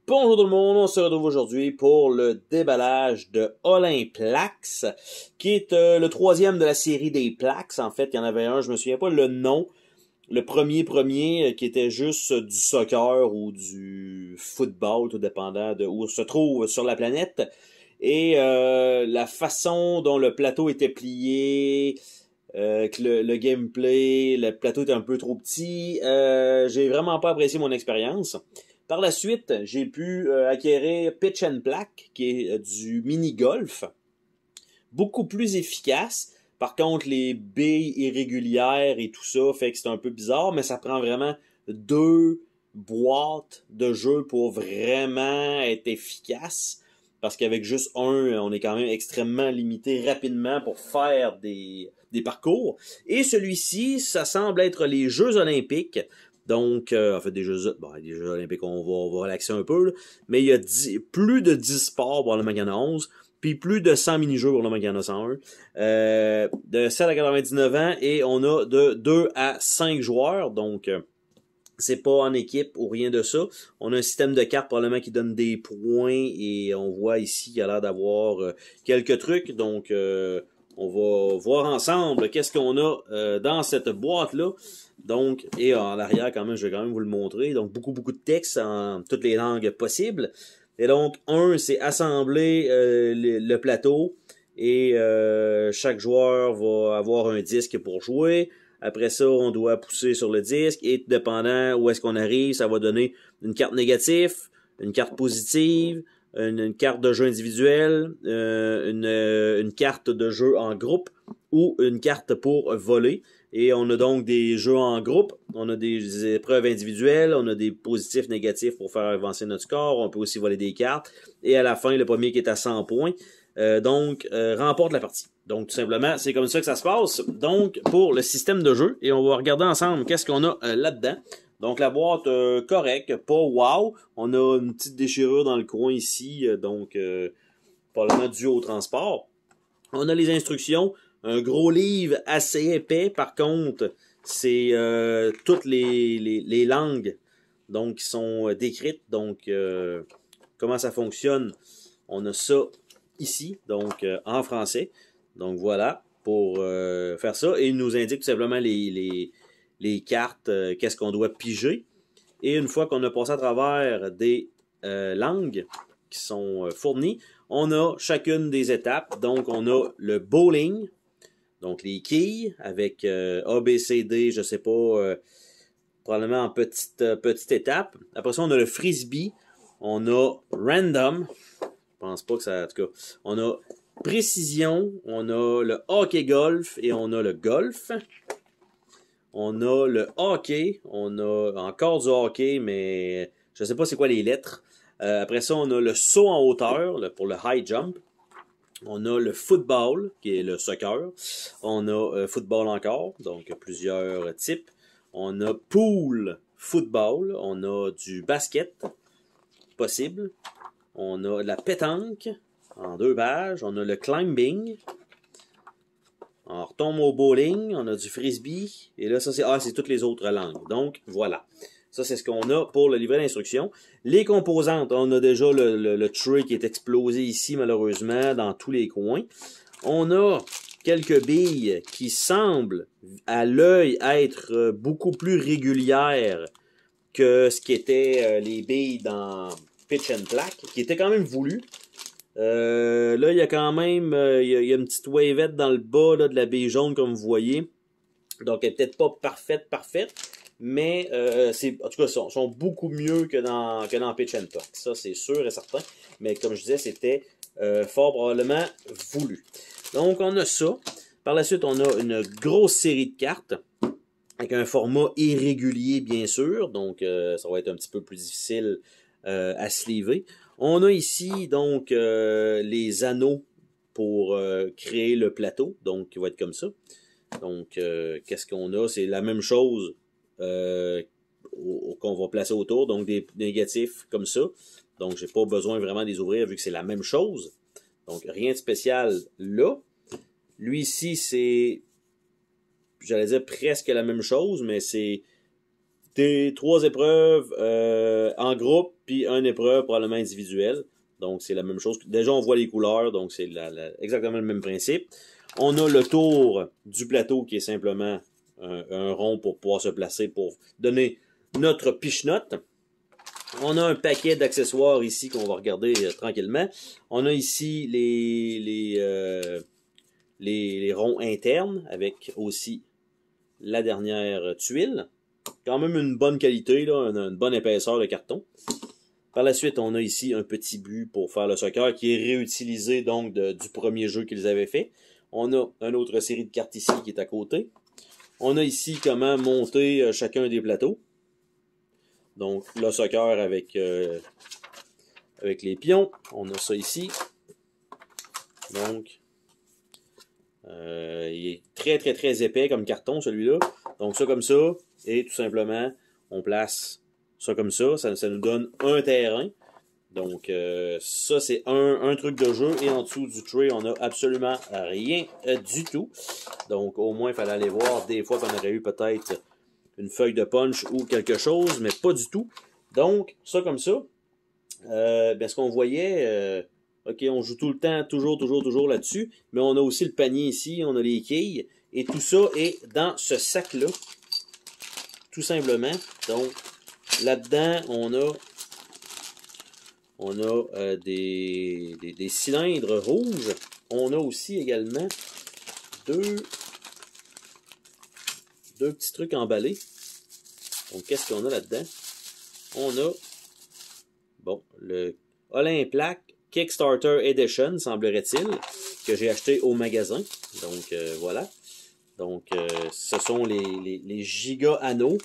Bonjour tout le monde, on se retrouve aujourd'hui pour le déballage de Olymplax, qui est le troisième de la série des Plax. En fait, il y en avait un, je me souviens pas le nom, le premier qui était juste du soccer ou du football, tout dépendant de où on se trouve sur la planète. Et la façon dont le plateau était plié, que le gameplay, le plateau était un peu trop petit, j'ai vraiment pas apprécié mon expérience. Par la suite, j'ai pu acquérir Pitch and Plaque, qui est du mini-golf, beaucoup plus efficace. Par contre, les billes irrégulières et tout ça fait que c'est un peu bizarre, mais ça prend vraiment deux boîtes de jeu pour vraiment être efficace. Parce qu'avec juste un, on est quand même extrêmement limité rapidement pour faire des parcours. Et celui-ci, ça semble être les Jeux olympiques. Donc, en fait, des Jeux olympiques, on va relaxer un peu, là. Mais il y a plus de 10 sports, probablement qu'il y en a 11, puis plus de 100 mini-jeux, probablement qu'il y en a 101. De 7 à 99 ans, et on a de 2 à 5 joueurs, donc c'est pas en équipe ou rien de ça. On a un système de cartes probablement qui donne des points, et on voit ici qu'il y a l'air d'avoir quelques trucs, donc on va voir ensemble qu'est-ce qu'on a dans cette boîte-là. Donc, et en arrière, quand même, je vais quand même vous le montrer. Donc, beaucoup de texte en toutes les langues possibles. Et donc, c'est assembler le plateau. Et chaque joueur va avoir un disque pour jouer. Après ça, on doit pousser sur le disque. Et dépendant où est-ce qu'on arrive, ça va donner une carte négative, une carte positive, une carte de jeu individuelle, une carte de jeu en groupe ou une carte pour voler. Et on a donc des jeux en groupe, on a des épreuves individuelles, on a des positifs, négatifs pour faire avancer notre score, on peut aussi voler des cartes. Et à la fin, le premier qui est à 100 points, remporte la partie. Donc, tout simplement, c'est comme ça que ça se passe. Donc, pour le système de jeu, et on va regarder ensemble qu'est-ce qu'on a là-dedans. Donc, la boîte correcte, pas wow. On a une petite déchirure dans le coin ici, donc probablement dû au transport. On a les instructions, un gros livre assez épais. Par contre, c'est toutes les langues donc qui sont décrites. Donc, comment ça fonctionne? On a ça ici, donc en français. Donc voilà, pour faire ça. Et il nous indique tout simplement les cartes, qu'est-ce qu'on doit piger. Et une fois qu'on a passé à travers des langues qui sont fournies, on a chacune des étapes. Donc on a le bowling, donc les quilles avec A, B, C, D, je sais pas, probablement en petite étape. Après ça, on a le frisbee, on a random, je pense pas que ça, en tout cas, on a précision, on a le hockey golf et on a le golf. On a le hockey, on a encore du hockey, mais je sais pas c'est quoi les lettres. Après ça, on a le saut en hauteur pour le high jump. On a le football, qui est le soccer. On a football encore, donc plusieurs types. On a pool football. On a du basket possible. On a la pétanque en 2 pages. On a le climbing. On retombe au bowling. On a du frisbee. Et là, ça, c'est toutes les autres langues. Donc, voilà. Ça, c'est ce qu'on a pour le livret d'instruction. Les composantes, on a déjà le tray qui est explosé ici, malheureusement, dans tous les coins. On a quelques billes qui semblent, à l'œil, être beaucoup plus régulières que ce qui était les billes dans Pitch and Plaque, qui était quand même voulu. Là, il y a quand même il y a une petite wavette dans le bas là, de la bille jaune, comme vous voyez. Donc, elle n'est peut-être pas parfaite, mais en tout cas, sont beaucoup mieux que dans Pitch and Plaque. Ça, c'est sûr et certain. Mais comme je disais, c'était fort probablement voulu. Donc, on a ça. Par la suite, on a une grosse série de cartes avec un format irrégulier, bien sûr. Donc, ça va être un petit peu plus difficile à sleever. On a ici, donc, les anneaux pour créer le plateau. Donc, qui va être comme ça. Donc, qu'est-ce qu'on a? C'est la même chose qu'on va placer autour. Donc, des négatifs comme ça. Donc, j'ai pas besoin vraiment de les ouvrir vu que c'est la même chose. Donc, rien de spécial là. Lui ici, c'est, j'allais dire presque la même chose, mais c'est des 3 épreuves en groupe puis une épreuve probablement individuelle. Donc, c'est la même chose. Déjà, on voit les couleurs, donc c'est exactement le même principe. On a le tour du plateau qui est simplement un rond pour pouvoir se placer pour donner notre piche-note. On a un paquet d'accessoires ici qu'on va regarder tranquillement. On a ici les ronds internes avec aussi la dernière tuile. Quand même une bonne qualité, là, une bonne épaisseur de carton. Par la suite, on a ici un petit but pour faire le soccer qui est réutilisé donc du premier jeu qu'ils avaient fait. On a une autre série de cartes ici qui est à côté. On a ici comment monter chacun des plateaux. Donc, le soccer avec les pions. On a ça ici. Donc, il est très, très, très épais comme carton, celui-là. Donc, ça comme ça. Et tout simplement, on place ça comme ça. Ça nous donne un terrain. Donc, ça, c'est un truc de jeu. Et en dessous du tray, on n'a absolument rien du tout. Donc, au moins, il fallait aller voir des fois qu'on aurait eu peut-être une feuille de punch ou quelque chose, mais pas du tout. Donc, ça comme ça. Ce qu'on voyait, OK, on joue tout le temps, toujours là-dessus. Mais on a aussi le panier ici, on a les quilles. Et tout ça est dans ce sac-là. Tout simplement. Donc, là-dedans, on a des cylindres rouges. On a aussi également deux petits trucs emballés. Donc, qu'est-ce qu'on a là-dedans? On a, bon, le Olymplac Kickstarter Edition, semblerait-il, que j'ai acheté au magasin. Donc, voilà. Donc, ce sont les giga anneaux.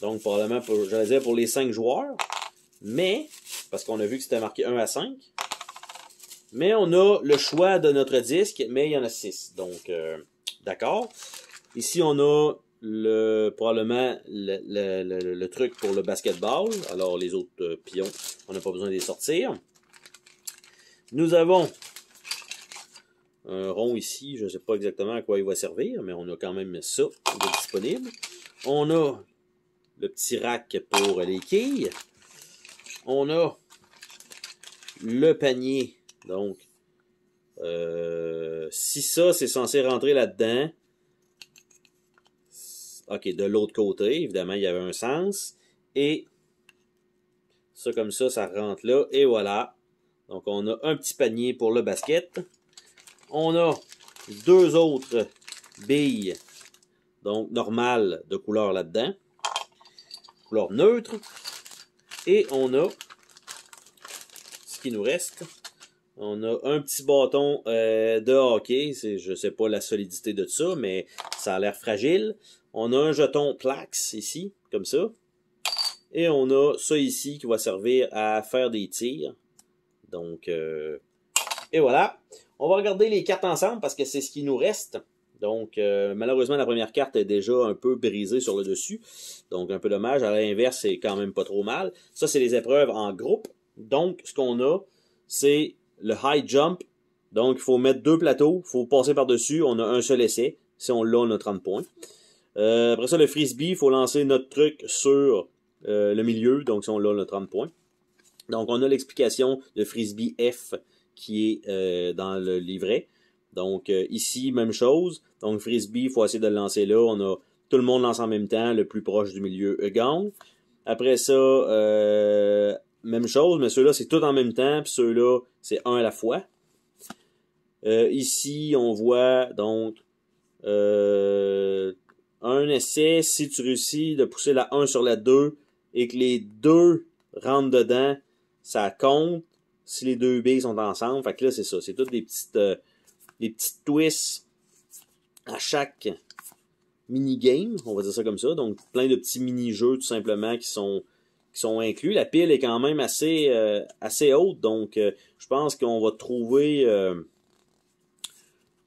Donc, probablement, j'allais dire pour les 5 joueurs. Mais, parce qu'on a vu que c'était marqué 1 à 5. Mais on a le choix de notre disque, mais il y en a 6. Donc, d'accord. Ici, on a probablement le truc pour le basketball. Alors, les autres pions, on n'a pas besoin de les sortir. Nous avons un rond ici. Je ne sais pas exactement à quoi il va servir, mais on a quand même ça de disponible. On a le petit rack pour les quilles. On a le panier. Donc, si ça, c'est censé rentrer là-dedans. OK, de l'autre côté, évidemment, il y avait un sens. Et ça, comme ça rentre là. Et voilà. Donc, on a un petit panier pour le basket. On a deux autres billes, donc normales, de couleur là-dedans. Couleur neutre. Et on a, ce qui nous reste, on a un petit bâton de hockey. Je ne sais pas la solidité de ça, mais ça a l'air fragile. On a un jeton Plax ici, comme ça. Et on a ça ici qui va servir à faire des tirs. Donc, et voilà. On va regarder les cartes ensemble parce que c'est ce qui nous reste. Donc, malheureusement, la première carte est déjà un peu brisée sur le dessus. Donc, un peu dommage. À l'inverse, c'est quand même pas trop mal. Ça, c'est les épreuves en groupe. Donc, ce qu'on a, c'est le high jump. Donc, il faut mettre 2 plateaux. Il faut passer par-dessus. On a un seul essai. Si on l'a, on a 30 points. Après ça, le frisbee, il faut lancer notre truc sur le milieu. Donc, si on l'a, on a 30 points. Donc, on a l'explication de frisbee F qui est dans le livret. Donc, ici, même chose. Donc, frisbee, il faut essayer de le lancer là. On a tout le monde lance en même temps. Le plus proche du milieu gagne. Après ça, même chose, mais ceux-là, c'est tout en même temps. Puis ceux-là, c'est un à la fois. Ici, on voit donc un essai. Si tu réussis de pousser la 1 sur la 2 et que les deux rentrent dedans, ça compte si les deux billes sont ensemble. Fait que là, c'est ça. C'est toutes des petites twists à chaque mini-game, on va dire ça comme ça. Donc, plein de petits mini-jeux, tout simplement, qui sont inclus. La pile est quand même assez haute. Donc, je pense qu'on va trouver...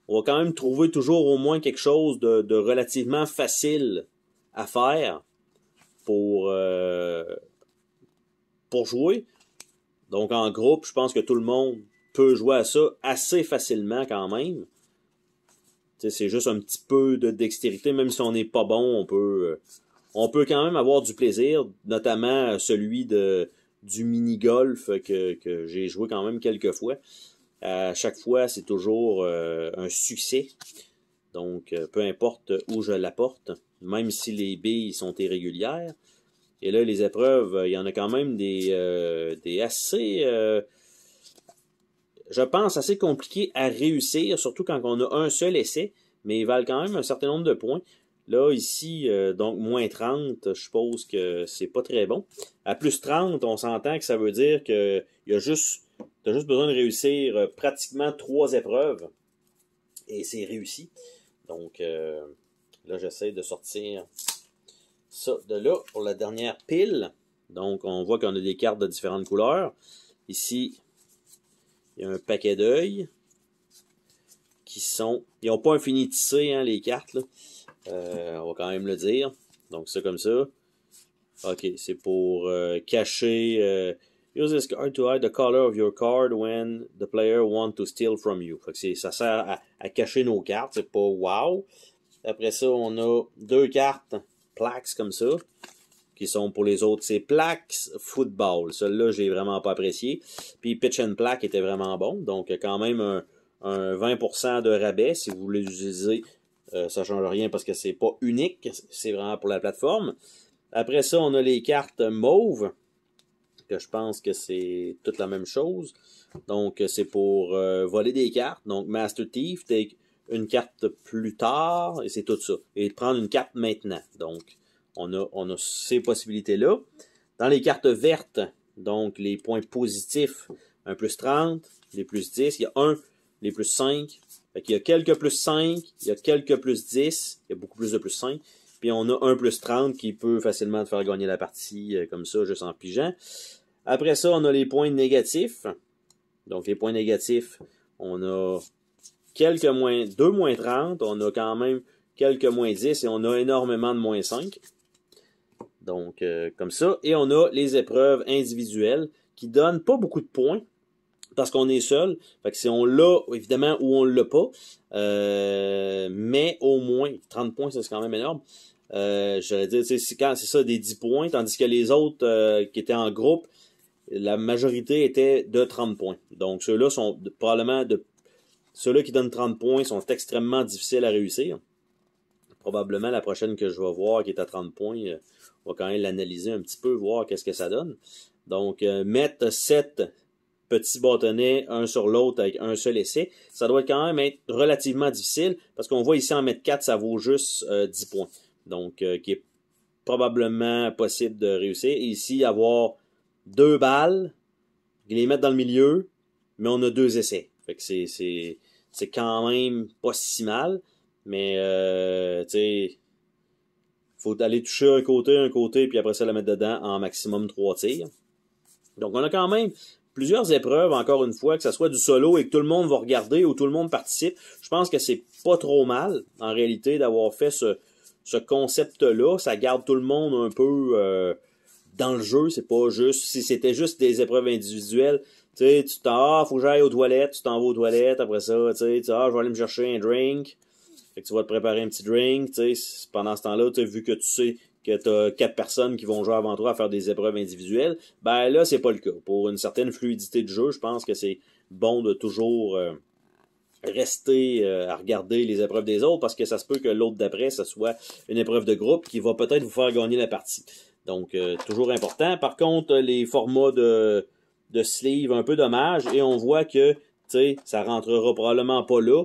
on va quand même trouver toujours au moins quelque chose de relativement facile à faire pour jouer. Donc, en groupe, je pense que tout le monde peut jouer à ça assez facilement quand même. C'est juste un petit peu de dextérité. Même si on n'est pas bon, on peut quand même avoir du plaisir, notamment celui de du mini-golf que j'ai joué quand même quelques fois. À chaque fois, c'est toujours un succès. Donc, peu importe où je l'apporte, même si les billes sont irrégulières. Et là, les épreuves, il y en a quand même des assez, je pense, assez compliquées à réussir, surtout quand on a un seul essai, mais ils valent quand même un certain nombre de points. Là, ici, donc, moins 30, je suppose que c'est pas très bon. À plus 30, on s'entend que ça veut dire que t'as juste besoin de réussir pratiquement 3 épreuves. Et c'est réussi. Donc, là, j'essaie de sortir ça de là pour la dernière pile. Donc, on voit qu'on a des cartes de différentes couleurs. Ici, il y a un paquet d'œils qui sont... Ils n'ont pas un fini tissé, hein, les cartes, là. On va quand même le dire. Donc, ça comme ça. OK, c'est pour cacher... use this card to hide the color of your card when the player wants to steal from you. Fait que ça sert à cacher nos cartes. C'est pas wow. Après ça, on a 2 cartes Plaques comme ça, qui sont pour les autres. C'est Plaques Football. Celui-là, j'ai vraiment pas apprécié. Puis Pitch and Plaque était vraiment bon. Donc, quand même un 20% de rabais. Si vous voulez l'utiliser, ça change rien parce que c'est pas unique. C'est vraiment pour la plateforme. Après ça, on a les cartes mauves, que je pense que c'est toute la même chose. Donc, c'est pour voler des cartes. Donc, Master Thief, take une carte plus tard, et c'est tout ça. Et de prendre une carte maintenant. Donc, on a ces possibilités-là. Dans les cartes vertes, donc les points positifs, un plus 30, les plus 10, il y a un, les plus 5. Fait qu'il y a quelques plus 5, il y a quelques plus 10, il y a beaucoup plus de plus 5. Puis on a un plus 30 qui peut facilement te faire gagner la partie comme ça, juste en pigeant. Après ça, on a les points négatifs. Donc les points négatifs, on a quelques moins 2 moins 30, on a quand même quelques moins 10 et on a énormément de moins 5. Donc comme ça. Et on a les épreuves individuelles qui donnent pas beaucoup de points parce qu'on est seul. Fait que si on l'a, évidemment, ou on l'a pas. Mais au moins, 30 points, ça c'est quand même énorme. J'allais dire, c'est ça, des 10 points, tandis que les autres qui étaient en groupe, la majorité était de 30 points. Donc, ceux-là sont probablement ceux-là qui donnent 30 points sont extrêmement difficiles à réussir. Probablement la prochaine que je vais voir qui est à 30 points, on va quand même l'analyser un petit peu, voir qu'est-ce que ça donne. Donc, mettre 7 petits bâtonnets un sur l'autre avec un seul essai, ça doit quand même être relativement difficile parce qu'on voit ici en mettre 4, ça vaut juste 10 points. Donc, qui est probablement possible de réussir. Et ici, avoir 2 balles, les mettre dans le milieu, mais on a 2 essais. Fait que c'est quand même pas si mal, mais tu sais, faut aller toucher un côté, puis après ça la mettre dedans en maximum 3 tirs. Donc on a quand même plusieurs épreuves, encore une fois, que ça soit du solo et que tout le monde va regarder ou tout le monde participe. Je pense que c'est pas trop mal, en réalité, d'avoir fait ce concept-là. Ça garde tout le monde un peu dans le jeu. C'est pas juste, si c'était juste des épreuves individuelles, tu sais, faut que j'aille aux toilettes, tu t'en vas aux toilettes, après ça, tu sais, je vais aller me chercher un drink. Fait que tu vas te préparer un petit drink, tu sais, pendant ce temps-là, tu as vu que tu sais que tu as 4 personnes qui vont jouer avant toi à faire des épreuves individuelles, ben là, c'est pas le cas. Pour une certaine fluidité de jeu, je pense que c'est bon de toujours rester à regarder les épreuves des autres, parce que ça se peut que l'autre d'après, ce soit une épreuve de groupe qui va peut-être vous faire gagner la partie. Donc, toujours important. Par contre, les formats de sleeve, un peu dommage, et on voit que, tu sais, ça rentrera probablement pas là.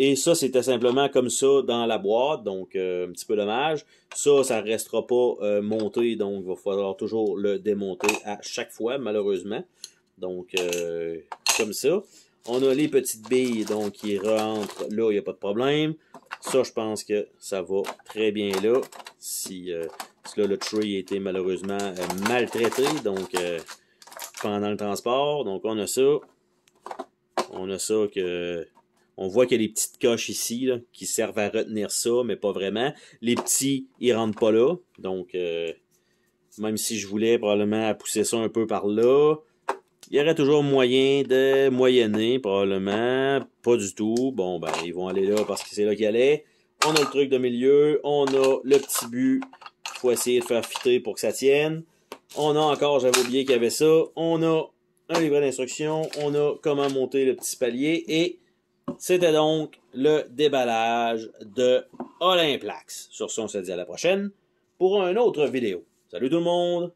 Et ça, c'était simplement comme ça dans la boîte, donc un petit peu dommage. Ça restera pas monté, donc il va falloir toujours le démonter à chaque fois, malheureusement. Donc, comme ça. On a les petites billes, donc qui rentrent là, il n'y a pas de problème. Ça, je pense que ça va très bien là. Si là, le tray a été malheureusement maltraité, donc pendant le transport. Donc, on a ça. On a ça que... On voit qu'il y a des petites coches ici là, qui servent à retenir ça, mais pas vraiment. Les petits, ils rentrent pas là. Donc, même si je voulais probablement pousser ça un peu par là, il y aurait toujours moyen de moyenner, probablement. Pas du tout. Bon, ben, ils vont aller là parce que c'est là qu'ils allaient. On a le truc de milieu. On a le petit but qu'il faut essayer de faire fitter pour que ça tienne. On a encore, j'avais oublié qu'il y avait ça, on a un livret d'instructions, on a comment monter le petit palier, et c'était donc le déballage de Olymplax. Sur ce, on se dit à la prochaine pour une autre vidéo. Salut tout le monde!